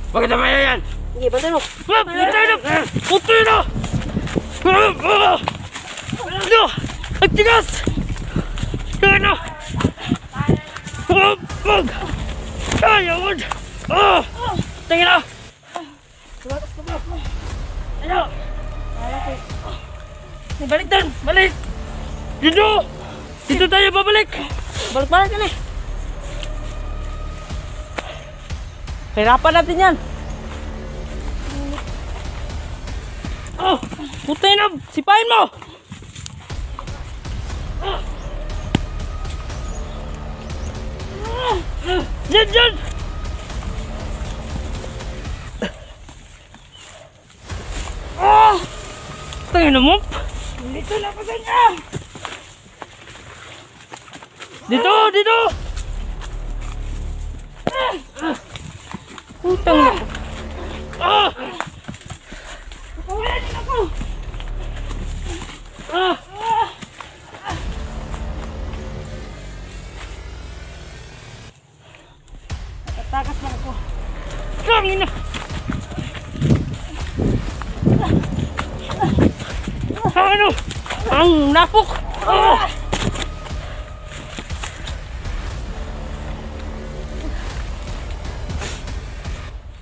Bakit naman yan? Sige, bantay mo. Putay na! Putay na! Ano? Ang tigas! Ano? Ayaw! Tingin na! Ano? Balik doon! Balik! Dito! Dito tayo babalik! Balik-balik ka na. Hirapan natin yan! Oh! Putay na! Sipain mo! Diyan! Diyan! Tangin na mo! Dito na pa niya! Dito! Dito! Putang na! Wala din ako! Nakatakas lang ako. Tangin na! Ano? Ang napok!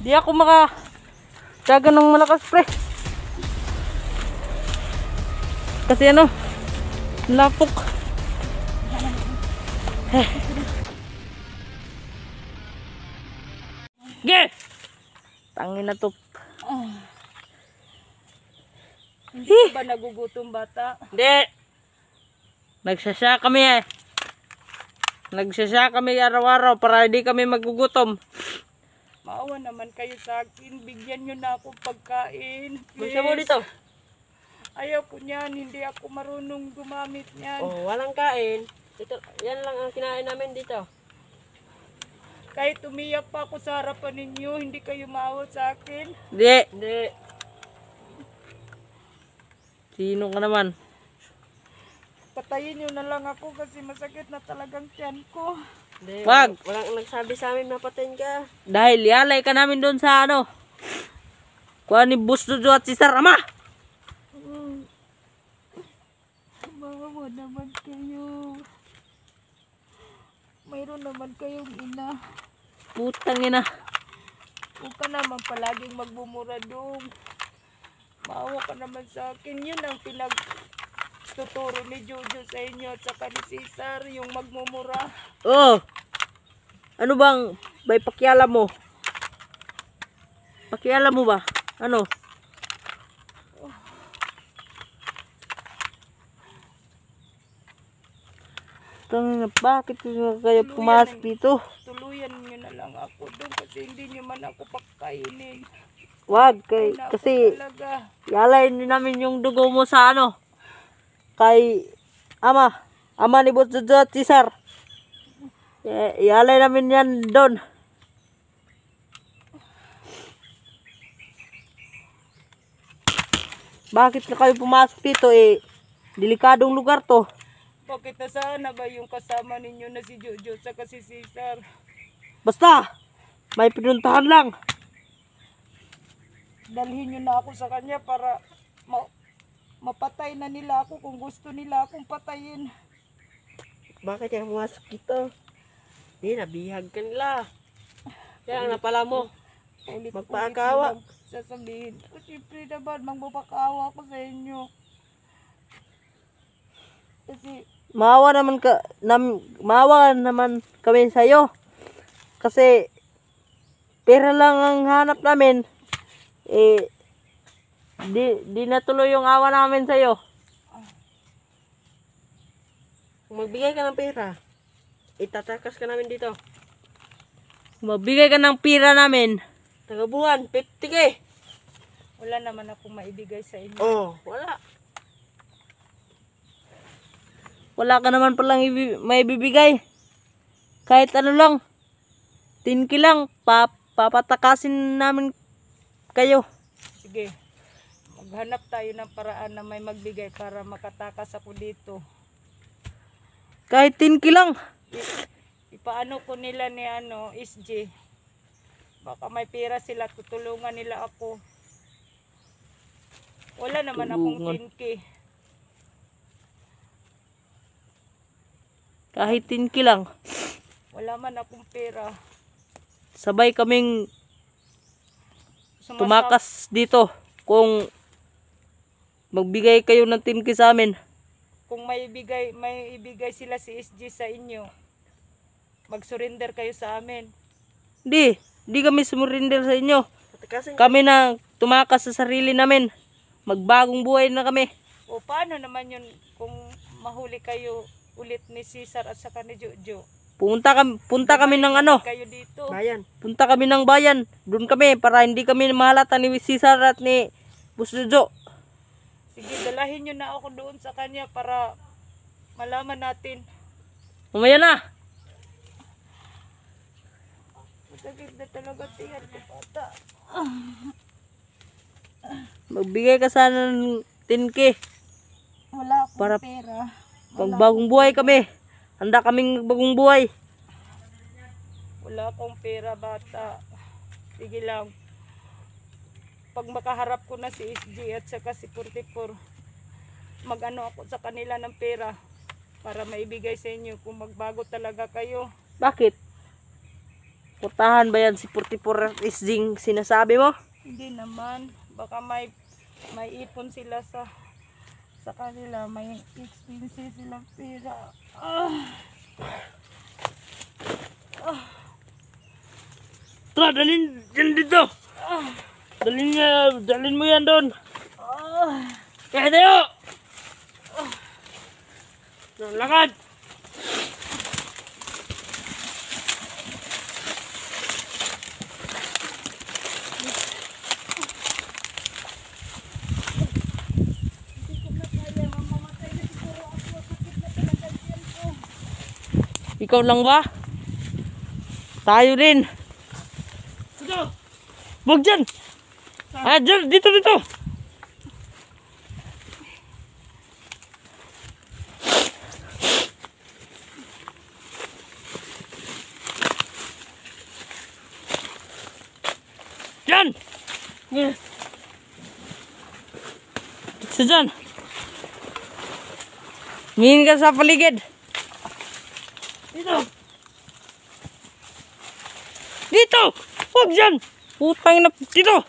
Di ako maka-tsaga ng malakas, pre. Kasi ano, napok. Ge! Tangin na to. Hindi ba nagugutom bata? Hindi. Nagsasya kami eh. Nagsasya kami araw-araw para hindi kami magugutom. Maawa naman kayo sa akin. Bigyan nyo na ako pagkain. Gusto mo dito? Ayaw ko niyan. Hindi ako marunong gumamit niyan. Oh, walang kain. Ito, yan lang ang kinain namin dito. Kahit umiyak pa ako sa harapan ninyo, hindi kayo maawa sa akin. Hindi. Hindi. Sino ka naman? Patayin nyo na lang ako kasi masakit na talagang tiyan ko. Wag! Walang nagsabi sa amin na patayin ka. Dahil ialay ka namin doon sa ano. Kuha ni Boss Jojo at si Sir Ama. Maawa naman kayo. Mayroon naman kayong ina. Putang ina. Huwag ka naman palaging magbumura doon. Maawa ka naman sa akin. Yun ang pinagtuturo ni Jojo sa inyo at saka ni Cesar, yung magmumura. Oh. Ano bang may pakialam mo? Pakialam mo ba? Ano? Tangina, bakit kayo pumasok dito? Tuluyan nyo na lang ako doon kasi hindi nyo man ako pakainin. Wag, Ay, kasi talaga. ialay namin yung dugo mo sa ano. Kay Ama. Ama ni Boss Jojo at si Sir. Ialay namin yan doon. Bakit na kayo pumasok dito eh? Delikadong lugar to. Bakit nasaan na ba yung kasama ninyo na si Jojo at si Cesar? Basta, may pinuntahan lang. Dalhin nyo na ako sa kanya para mapatay na nila ako kung gusto nila akong patayin. Bakit ka pumasok dito? Hindi, nabihag ka nila. Kaya ang napala mo, magpaakawa. Sasabihin, siyempre naman, magpapakawa ako sa inyo. Kasi, maawa naman kami sa iyo. Kasi pera lang ang hanap namin. Eh di natuloy yung awa namin sa iyo. Kung magbigay ka ng pera, itatakas ka namin dito. Kung magbigay ka ng pera namin, taga buwan, 50K. wala naman akong maibigay sa inyo. Oh, wala. Wala ka naman palang maibibigay. Kahit ano lang. 10K lang. Papatakasin namin kayo. Sige, maghanap tayo ng paraan na may magbigay para makatakas ako dito. Kahit 10K lang. Ipaano ko nila ni SJ. Baka may pera sila, tutulungan nila ako. Wala naman akong Tulungan. 10K. Kahit 10K lang. Wala man akong pera. Sabay kaming Sumasab- tumakas dito. Kung magbigay kayo ng 10K sa amin. Kung may ibigay sila si SG sa inyo, mag-surrender kayo sa amin. Di kami sumurinder sa inyo. Kami na tumakas sa sarili namin. Magbagong buhay na kami. O paano naman yun kung mahuli kayo ulit ni Cesar at saka ni Jojo? Punta kami ng ano. Kayo dito. Punta kami ng bayan. Doon kami para hindi kami mahalata ni Cesar at ni Boss Jojo. Sige, dalahin nyo na ako doon sa kanya para malaman natin. Mamaya na. Masakit na talaga tiyan ko, bata. Magbigay ka sana ng 10K. Wala akong Para pera. Magbagong buhay kami. Handa kaming magbagong buhay. Wala akong pera, bata. Sige lang. Pag makaharap ko na si SG at saka si 44, mag-ano ako sa kanila ng pera para maibigay sa inyo kung magbago talaga kayo. Bakit? Putahan ba yan si 44 SG sinasabi mo? Hindi naman. Baka may ipon sila sa kanila. May expenses silang pera. Tara, dalhin dito. Dalhin mo yan doon. Kaya tayo. Lakad. Ikaw lang ba? Tayo rin. Wag dyan. Dyan, dito. Dyan. Dito dyan. Mingin ka sa paligid. Dito! Huwag dyan! Putang na dito!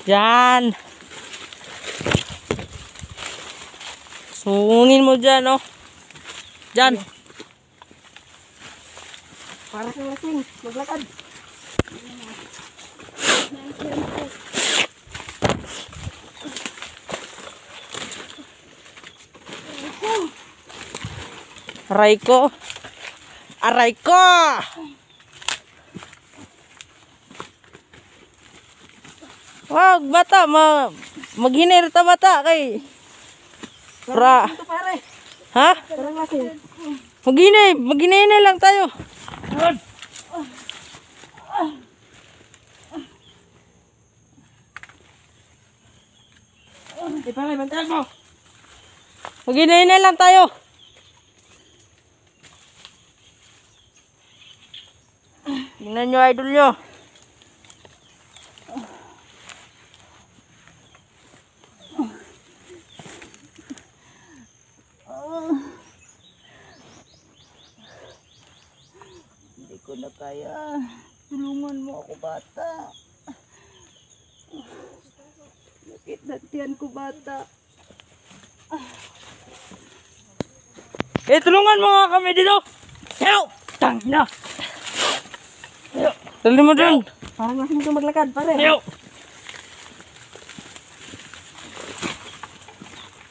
Dyan! Sungin mo dyan, oh. Dyan! Para sa lasing, maglakad. Aray ko! Aray ko! Wag, bata, maghinir ta bata kay. Pra. Ha? Maghinay lang tayo. Maghinay lang tayo. Tingnan nyo, idol nyo. Hindi ko na kaya. Tulungan mo ako, bata. Sakit na tiyan ko, bata. Tulungan mo nga kami dito. Help! Tangina. Dali mo dun. Parang lasing ko maglakad, pare. Help!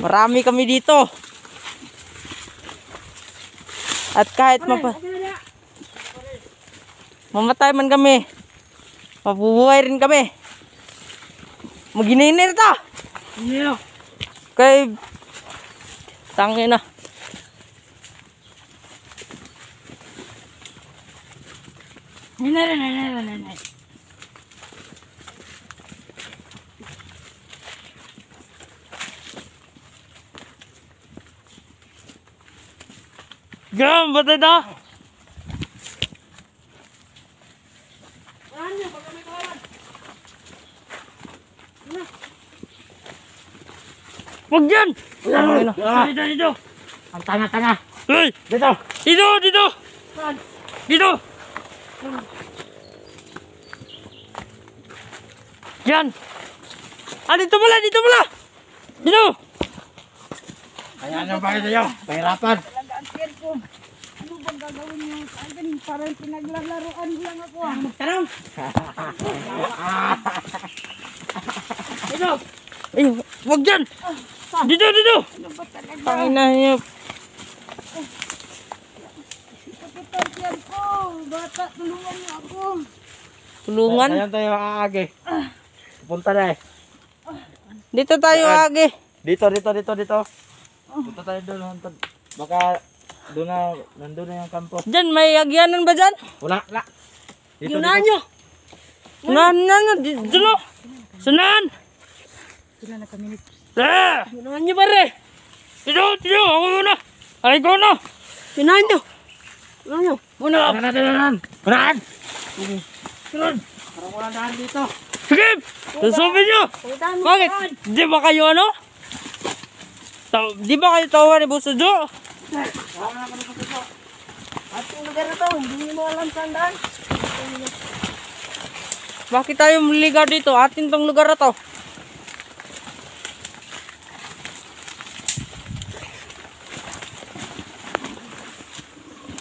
Marami kami dito. At kahit mamatay man kami, mabubuhay rin kami. Maghininir ta. Kay tangina. Nanay. Gam, batay na. Huwag yan! Dito, dito! Ang tanga-tanga. Hey! Dito. Dito, dito! Dito! Yan! Ah, dito pala, dito pala! Dito! Kaya ano ba sa'yo? Pahirapan. Talaga ang tiyan ko. Ano bang gagawin niyo sa akin? Parang pinaglalaroan lang ako. Magtanong. Dito! Ay, huwag dyan! Dito, dito! Ano ba talaga? Pangina niyo. Sakit ang tiyan ko. Bata, tulungan niyo ako. Tulungan. Ayan tayo aagi. Punta na eh. Dito tayo, Agi. Dito. Punta tayo doon. Baka doon na, nandun na yung kampo. Dyan, may agyanan ba dyan? Wala. Dito, Yunan nyo. Yunan, dito no. Sunan. Sila na kami. Yunan nyo pare. Dito, ako yun na. Ay ko na. Yunan nyo. Yunan nyo. Muna. Unaan! Sunod! Parang wala daan dito. Sige. Susubin nyo. Bakit? Di ba kayo ano? Di ba kayo tawa ni Boss Ojo? At yung lugar na to, hindi mo alam saan daan. Bakit tayo maligaw dito? Atin tong lugar na to.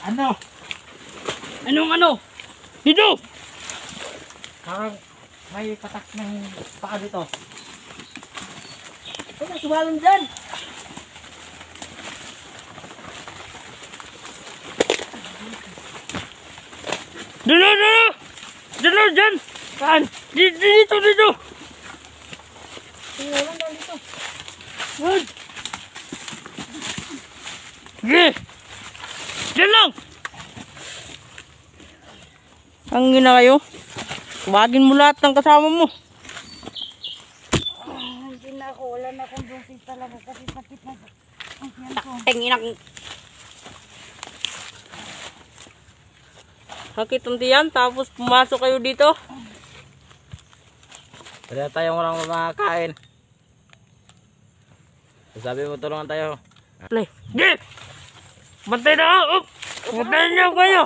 Ano? Anong ano? Dito! Parang may patak ng paa dito. Ay, nasuwalan dyan. Dito, dyan! Saan? Dito! Suwalan dyan dito. Sige! Diyan lang! Ang ina kayo. Tawagin mo lahat ng kasama mo. Hindi na ako, wala na akong dosis talaga kasi sakit na ang tiyan ko. Tingin ang... Sakit ang tiyan, tapos pumasok kayo dito. Wala tayong walang makakain. Sabi mo tulungan tayo. Play. Di! Bantay na ako! Bantayin niyo kayo!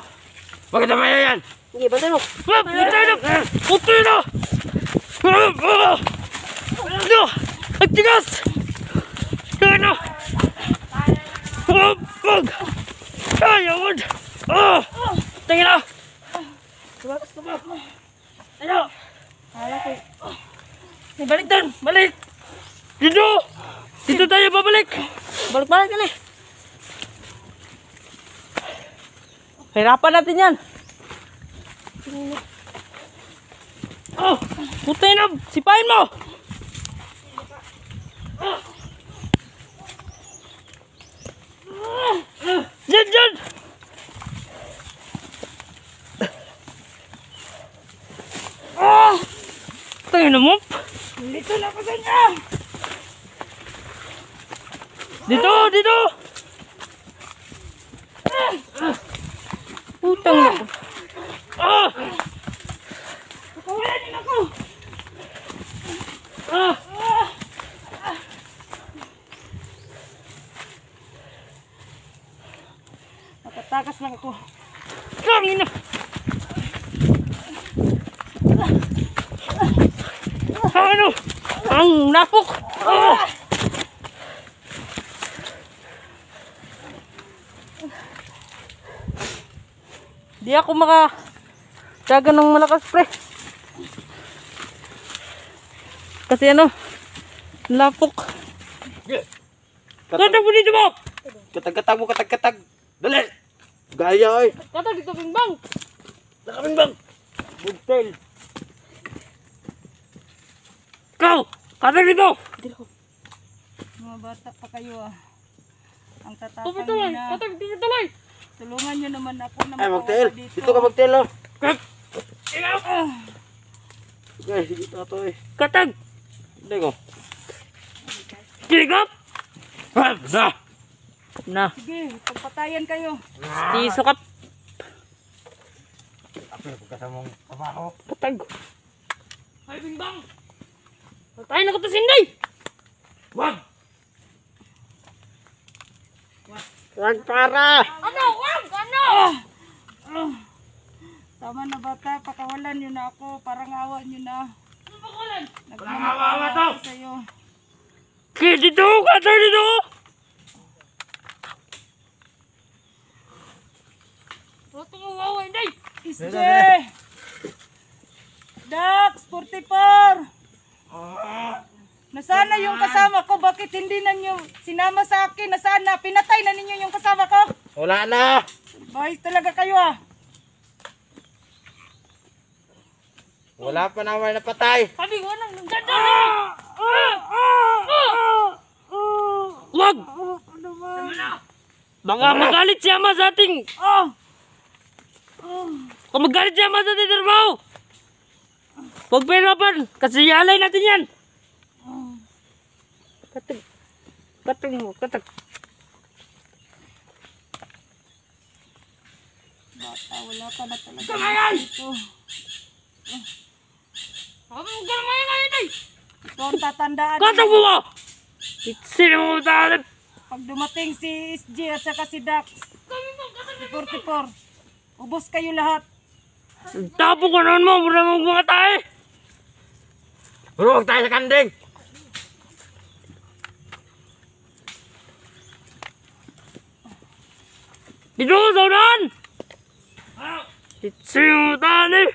Bakit naman yan? Sige, bantay mo. Bantay na! Bantay na! Ano? Ang tigas! Ano? Pag! Ayaw! Tingin na! Tumakas ka ba? Ano? Hala ko. Balik doon! Balik! Dito! Dito tayo babalik! Balik-balik ka na! Hirapan natin yan! Oh! Putay na! Sipain mo! Diyan! Tingin na mo! Dito na ako sa inyo. Dito! Putang na! Pakawalan din ako. Nakatakas lang ako. Tangina! Ano? Ang napok! Di ako maka-tsaga ng malakas pre. Kasi ano, lapok. Katag mo dito mo! Katag-katag mo, katag-katag. Dali! Gaya oy. Katag dito bingbang! Nakabimbang. Bugtail. Ikaw! Katag dito! Mga bata pa kayo ah. Ang tatapang Pupituloy! na. Katag dito tuloy! Tulungan nyo naman ako na Ay, makawa magtail. dito. Dito ka magtail oh. Ikaw! Okay, dito na to eh. Katag! Hindi ko. Tigap! Na! Na. Sige, pagpatayan kayo. Tiso ka. Apil ko kasamong trabaho. Patag. Ay, bimbang. Patay na ko to sinday. Wag! Wag para. Ano? Wag! Ano? Tama na bata, pakawalan nyo na ako. Parang awa nyo na. Ano pakawalan? Parang awa to! Sa'yo. Kaya dito ka tayo dito. Roto mo wawa, hindi! Isje! Dax, 44! Nasana yung kasama ko? Bakit hindi na nyo sinama sa akin? Nasana? Pinatay na ninyo yung kasama ko? Wala na! Bahis talaga kayo ah! Wala pa naman napatay! Sabi ko nang ganda Wag. Ano ba? Baka magalit si Ama sa ating. Kung magalit si Ama sa ating trabaho. Huwag pahirapan. Kasi yalay natin yan. Katag. Katag mo. Katag. Bata, wala ka na talaga. Kamayan! Ito. Kamayan ngayon ay! Ito ang tatandaan. Katag mo mo. Sino mo talip. Pag dumating si SG at saka si Dax. Si 44. Ubos kayo lahat. Tapo ko noon mo. Mura mo mga tayo. Huwag tayo sa kanding! Dito ko sa unahan. Sino mo talip.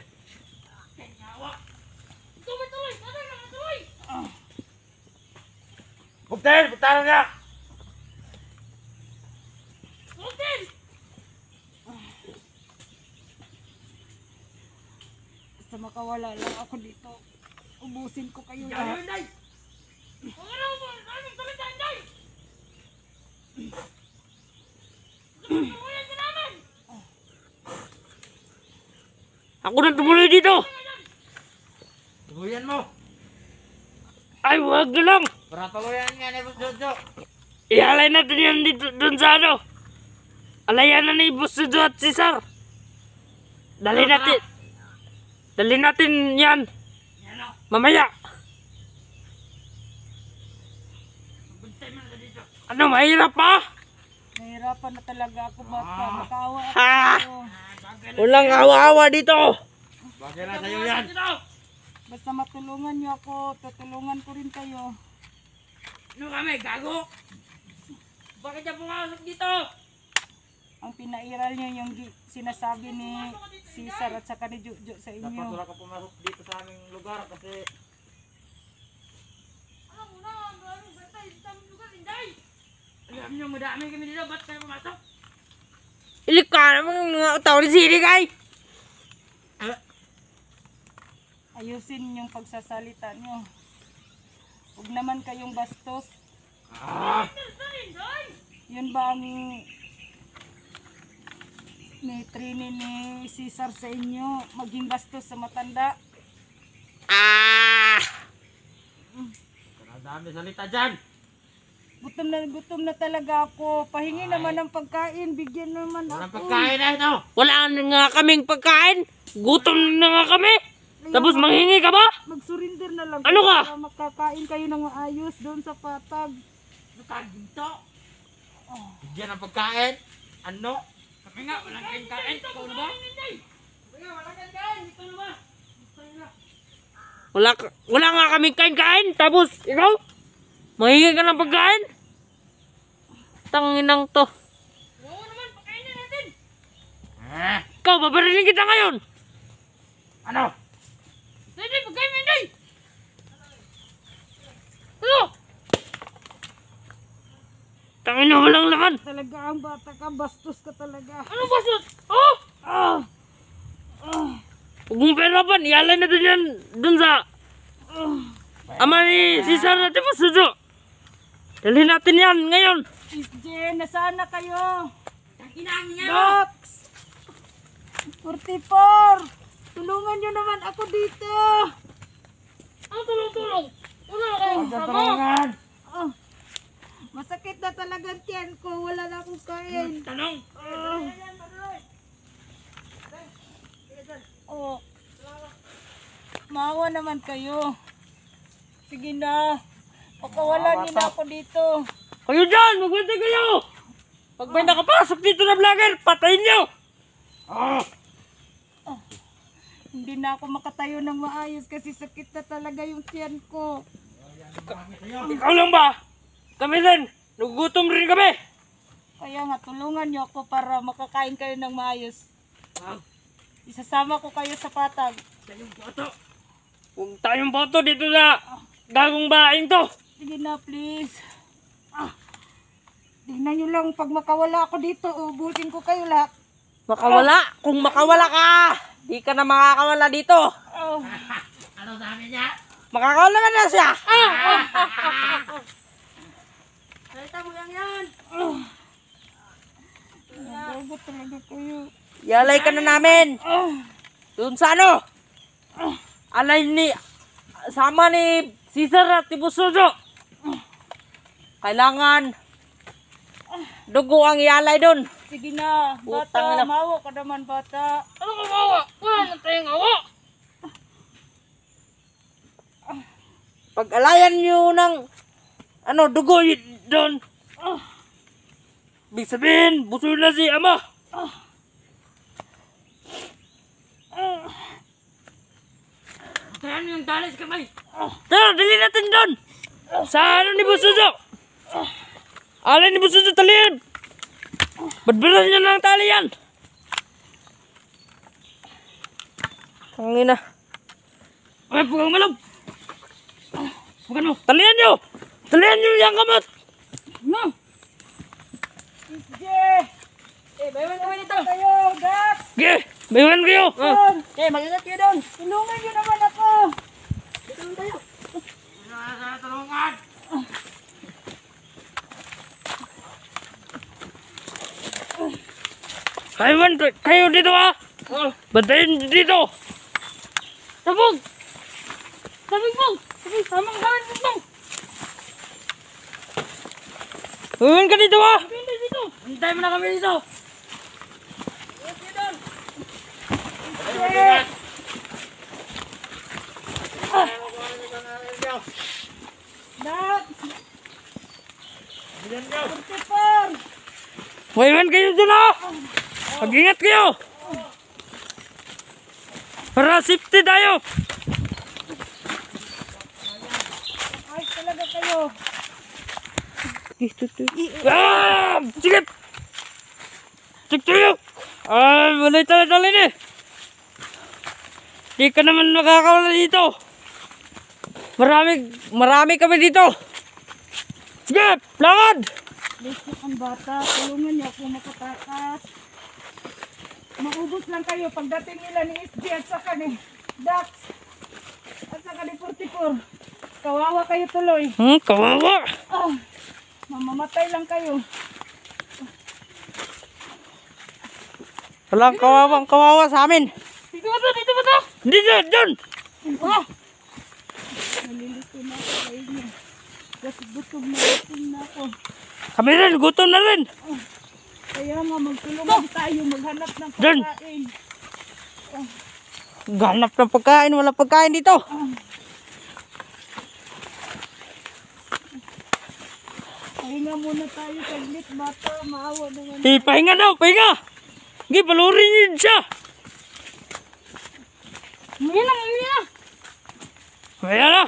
Buktin! Buktaran niya! Basta makawala lang ako dito. Ubusin ko kayo lahat. Ako na tumuloy dito. Tubuyan mo! Ay, wag na lang. Para tuloyan nga ni Boss Jojo! Ihalay natin yan dito dun sa ano. Alayan na ni Boss Jojo at Cesar. Dali natin. Dali natin yan. Mamaya. Ano, mahirap pa? Nahirapan na talaga ako bata. Makaawa ako. Ha! sa'yo. Walang awa-awa dito. Bagay na sa'yo yan! Basta matulungan niyo ako. Tutulungan ko rin kayo. Ano kami, gago? Bakit niya pumasok dito? Ang pinairal niyo yung sinasabi ni Cesar at saka ni Jojo sa Dapat inyo. wala ka pumasok dito sa aming lugar kasi... Alam niyo, madami kami dito. Ba't kayo pumasok? Ilik ka naman mga tao ni Siri, kay. Ayusin yung pagsasalita niyo. Huwag naman kayong bastos. Yun ba ang ni Trini ni Cesar sa inyo? Maging bastos sa matanda? Ang dami salita dyan! Gutom na talaga ako. Pahingi naman ng pagkain. Bigyan naman Walang ako. pagkain na ito! Wala na nga kaming pagkain. Gutom na nga kami. Tapos manghingi ka ba? Mag-surrender na lang. Ano ka? Para makakain kayo ng ayos doon sa patag. Dito! Bigyan ng pagkain! Ano? Kami nga, walang kain. Ikaw na ba? Wala nga kaming kain-kain. Tapos, ikaw? Manghingi ka ng pagkain? Tanginang to. Oo naman, pakainin natin. Ikaw, babarilin kita ngayon. Ano? Hindi, pagkain mo hindi. Ano? Tangina, walang laman. Talaga ang bata ka, bastos ka talaga. Ano ba sus? Oh! Huwag mong perapan. Ialay na din yan dun sa ama ni Cesar natin po, Sujo. Dalhin natin yan ngayon. SJ, nasana kayo? Inangin Dox! 44! Tulungan nyo naman ako dito! Ano tulong-tulong? Wala kayo Huwag kang tulungan! Masakit na talaga ang tiyan ko. Wala na akong kain. Tanong. Oh. Maawa naman kayo. Sige na. Pakawalan niyo na ako dito. Kayo dyan, magbantay kayo! Pag may nakapasok dito na vlogger, patayin nyo! Hindi na ako makatayo ng maayos kasi sakit na talaga yung tiyan ko. Ikaw lang ba? Kami rin, nagugutom rin kami! Kaya nga, tulungan niyo ako para makakain kayo ng maayos. Isasama ko kayo sa patag. Huwag tayong boto dito na gagong baing to! Sige na, please. Tingnan nyo lang, pag makawala ako dito, ubusin ko kayo lahat. Makawala? Kung makawala ka, di ka na makakawala dito! Ano sabi niya? Makakawala na siya! Salita mo lang yan. Nagagot talaga kayo. Yalay ka na namin! Doon sa ano? Alay ni... Sama ni Cesar at Tibusudo! Kailangan dugo ang ialay doon. Sige na, Utang bata, na. mawa ka naman, bata. Ano ka mawa? Wala na tayong awa. Pag-alayan nyo ng dugo doon. Ibig sabihin, busog na si ama. Kaya yung talis kamay. Tara, dali natin doon. Sa ano ni Busudo? Alay ni Busudo, talihan. Badbalan nyo ng tali yan. Tangina. Okay, pugang malog. Pugan mo. Talihan nyo. Talihan nyo yung kamot. No. Sige. Bayawan naman ito. Kayo, Dax. Sige, bayawan kayo. Mag-ingat kayo doon. Tulungan nyo naman ako. Tulungan tayo. Tulungan. Kayo dito ha. Bantayin dito. Sabog. Sabog mo. Sabog, samang gawin mo. Bayawan ka dito ha. Hintay mo na kami dito. Dax. Pagtipar. Bayawan kayo dito ha. Mag-ingat kayo. Para safety tayo. Ayos talaga kayo. Sige. Tuyok. Walay tala-tala ni. Di ka naman nakakawala dito. Marami kami dito. Sige, lakad. Please ang bata, tulungan niyo ako makatakas. Maubos lang kayo pagdating nila ni SG at saka ni Dax at saka ni 44. Kawawa kayo tuloy. Kawawa. Mamamatay lang kayo. Walang kawawa sa amin. Dito ba to? Dito, dyan. Nalilito na ako sa inyo. Kasi gutom na ako. Kami rin, gutom na rin. Kaya nga magtulungan tayo maghanap ng Dun. pagkain. Ganap ng pagkain, wala pagkain dito. Pahinga muna tayo saglit, bata. Maawa naman. Pahinga daw, pahinga. Sige, palurin niyo siya. Mamaya na. Kaya na.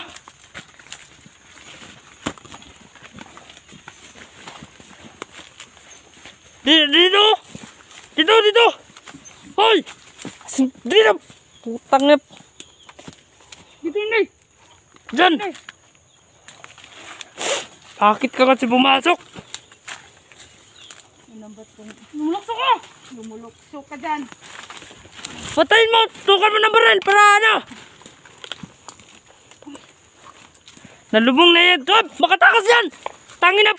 Dito. Hoy! Dito. Putang na. Dito na. Diyan. Bakit ka kasi pumasok? Lumulokso ka! Lumulokso ka dyan. Patayin mo! Tukan mo ng baril para ano? Nalubong na yan. Top! Makatakas yan! Tangin na!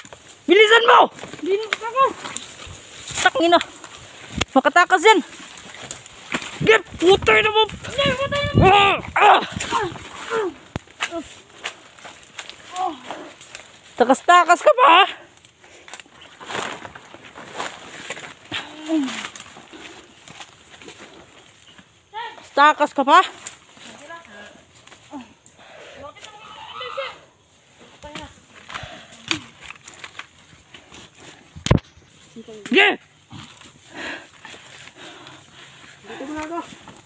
Bilisan mo! Dinis ako! Tangin na! Makatakas yan! Gip! Putay na mo! Takas-takas ka pa ha? Takas ka pa? Sige!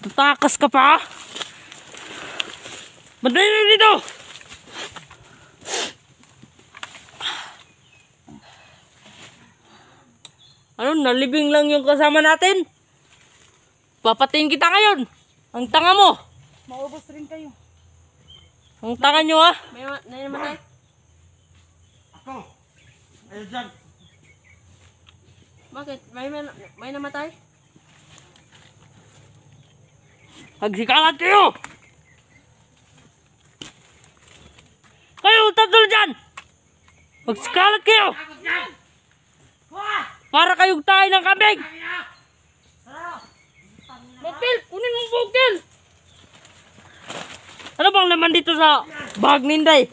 Tatakas ka pa? Madali na dito! Ano, nalibing lang yung kasama natin? Papatiin kita ngayon! Ang tanga mo! Maubos rin kayo. Ang tanga nyo ah! May namatay? Ako! Ayun dyan! Bakit? May namatay? Magsikalat kayo! Kayo, tatlo dyan! Magsikalat kayo! Para kayong tayo ng kambing! Bugtil! Kunin mong bugtil! Ano bang laman dito sa bag ninday?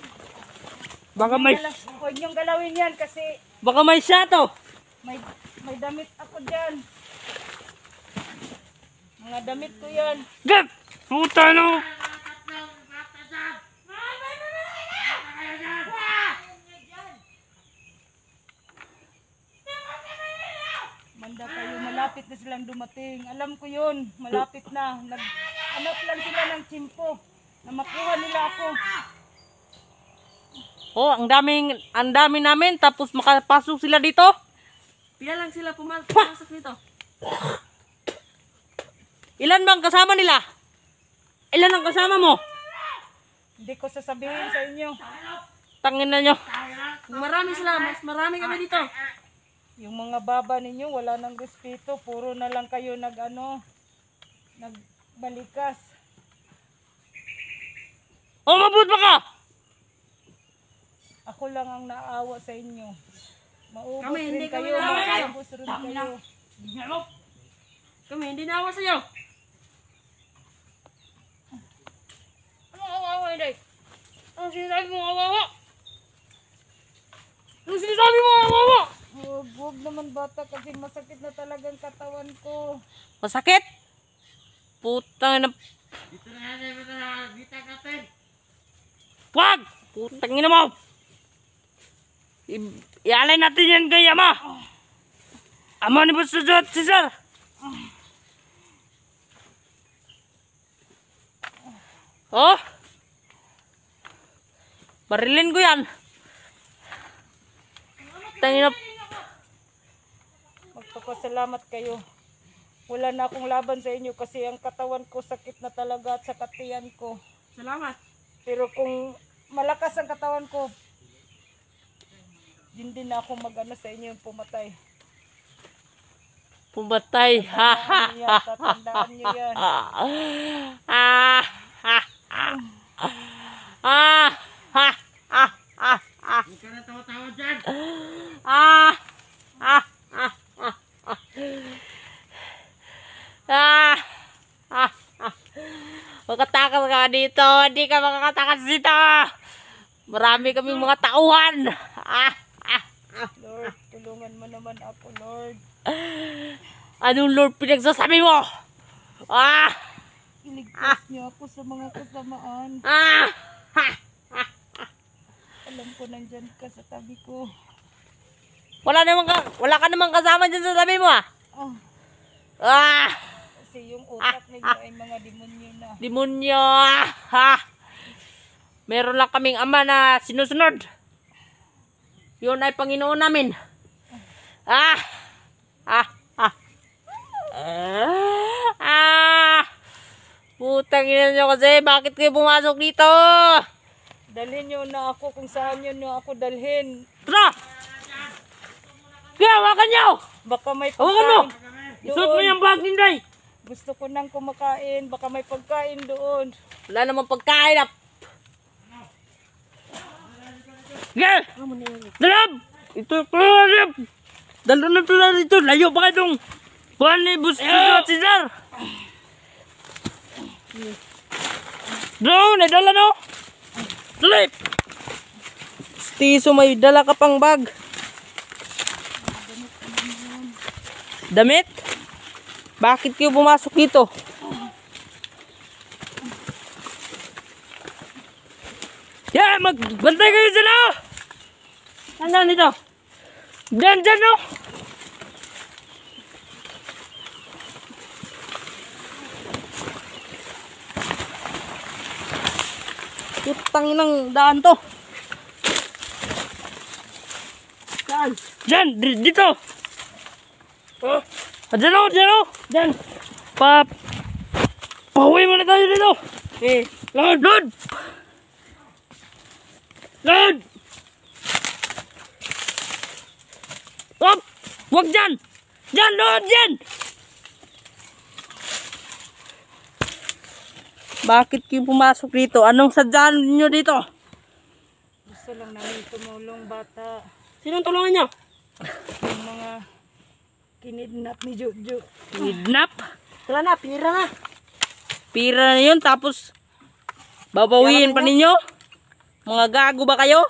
Baka may... Huwag niyong galawin yan kasi Baka may shato! may damit ako dyan. Mga damit ko yan. Gap! Puta no! Manda kayo, malapit na silang dumating. Alam ko yun, malapit na. Nag-anak lang sila ng tsimpo na makuha nila ako. Oh, ang dami namin tapos makapasok sila dito. Pila lang sila pumasok dito. Ilan bang kasama nila? Ilan ang kasama mo? Hindi ko sasabihin sa inyo. Tangin na nyo. Kung marami sila, mas marami kami dito. Yung mga baba ninyo, wala nang respeto. Puro na lang kayo nagbalikas. Oh, mabut ba ka? Ako lang ang naawa sa inyo. Maubos Kami, rin hindi kami kayo. naawa sa'yo. Maubos rin kayo. Kami, hindi naawa sa'yo. Anong awawa, Inday? Anong sinasabi mo awawa? Anong sinasabi mo awawa? Huwag naman bata kasi masakit na talagang katawan ko. Masakit? Putang ina. Wag! Putang ina mo! Ialay natin yan kay Ama. Ama ni Boss Jojo at Cesar. Oh? Barilin ko yan. Tangina. Magpapasalamat kayo. Wala na akong laban sa inyo kasi ang katawan ko sakit na talaga at sa katiyan ko. Salamat. Pero kung malakas ang katawan ko, hindi na ako mag-ano sa inyo yung pumatay. Pumatay. Ha ha ha. Tatandaan nyo yan. Ah ha ha. Ah ha ha ha. Huwag ka na tawa-tawa dyan! Ah ah ah ah. Ah ah ah. Makatakas ka dito. Hindi ka makakatakas dito. Marami kaming mga tauhan. Ah. Lord, tulungan mo naman ako, Lord. Anong Lord pinagsasabi mo? Ah! Iligtas niyo ako sa mga kasamaan. Ah! Ha! Alam ko nandyan ka sa tabi ko. Wala ka namang kasama dyan sa tabi mo ah. Oh, Ah! kasi yung utak ninyo ay mga demonyo na. Demonyo! Ha! Meron lang kaming ama na sinusunod. Yun ay Panginoon namin. Ah! Ah! Ah! Ah! Putang ina nyo kasi. Bakit kayo pumasok dito? Dalhin nyo na ako kung saan nyo na ako dalhin. Tara! Kaya hawakan nyo! Baka may Hawakan mo! pagkain Isuot mo doon. yung bag ninday! Gusto ko nang kumakain. Baka may pagkain doon. Wala namang pagkain ah! Gel! Dalab! Ito, dalab! Dalab na ito na dito. Layo pa kayo dong. Buwan ni Boss Jojo at Cesar. Bro, nadala no? Tulip! Stiso, may dala ka pang bag. Damit? Bakit kayo pumasok dito? Yeah, magbantay kayo dyan oh! Saan dito? Dyan oh! Putang inang daan to. Saan? Dyan, dito. Oh, dyan oh. Dyan. Pauwi muna tayo dito. Load. Op! Wag dyan! Load dyan! Bakit kayo pumasok dito? Anong sadyaan nyo dito? Gusto lang namin tumulong bata. Sinong tulungan niyo? Yung mga kinidnap ni Jojo. Kidnap? Tara na, pira na. Pira na yun, tapos babawiin pa ninyo? Mga gago ba kayo?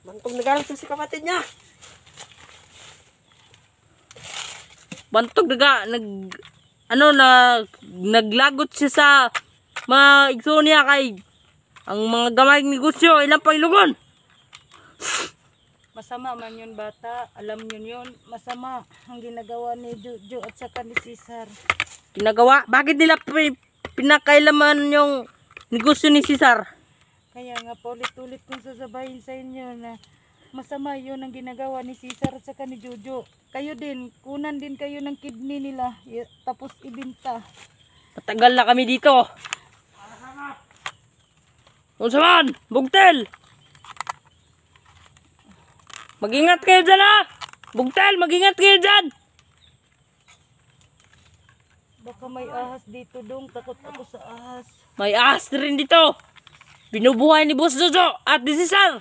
Bantog nagalang sa si kapatid niya. Bantog naglagot siya sa mga igso niya kay ang mga gamayng negosyo, ilang pailugon. Masama man yun bata. Alam nyo yun. Masama ang ginagawa ni Jojo at saka ni Cesar. Ginagawa? Bakit nila pinakailaman yung negosyo ni Cesar? Kaya nga paulit-ulit kong sasabahin sa inyo na masama yun ang ginagawa ni Cesar at saka ni Jojo. Kayo din, kunan din kayo ng kidney nila tapos ibinta. Matagal na kami dito. Unsaman, Bugtel! Mag-ingat kayo dyan ha! Bugtel, mag-ingat kayo dyan! Baka may ahas dito dong. Takot ako sa ahas. May ahas na rin dito. Binubuhay ni Boss Jojo at ni Cesar.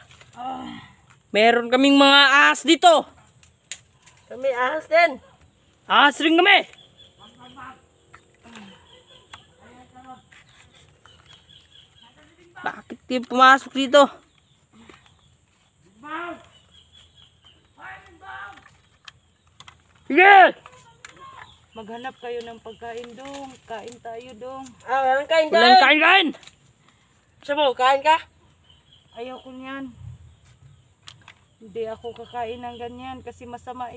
Meron kaming mga ahas dito. Kami ahas din. Ahas rin kami. Bakit kayo pumasok dito? Sige! Maghanap kayo ng pagkain dong. Kain tayo dong. Walang kain Walang kain-kain. Siya mo, kain ka? Ayaw ko niyan. Hindi ako kakain ng ganyan kasi masama